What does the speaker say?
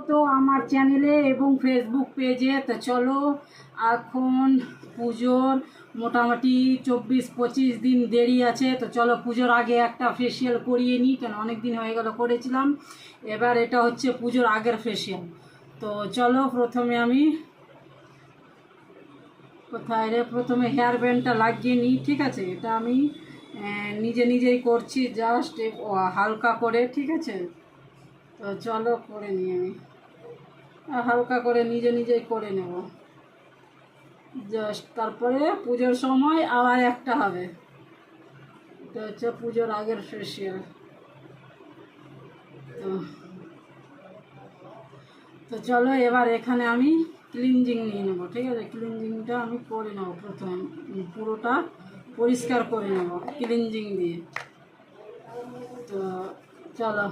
তো আমার চ্যানেলে এবং ফেসবুক পেজে। তো চলো, এখন পুজোর মোটামুটি 24-25 দিন দেরি আছে। তো চলো পুজোর আগে একটা ফেসিয়াল করিয়ে নিই, কেন অনেক দিন হয়ে গেল করেছিলাম। এবার এটা হচ্ছে পুজোর আগের ফেসিয়াল। তো চলো, প্রথমে হেয়ার ব্যান্ডটা লাগিয়ে নিই। ঠিক আছে, এটা আমি নিজেই করছি, জাস্ট হালকা করে। ঠিক আছে, তো চলো করে নিই। আমি হালকা করে নিজেই করে নেব জাস্ট। তারপরে পুজোর সময় আবার একটা হবে, এটা হচ্ছে পুজোর আগের ফেসিয়াল। তো তো চলো, এবার এখানে আমি ক্লিনজিং নিয়ে নেবো। ঠিক আছে, ক্লিনজিংটা আমি করে নেবো। প্রথমে পুরোটা পরিষ্কার করে নেবো ক্লিনজিং দিয়ে। তো চলো।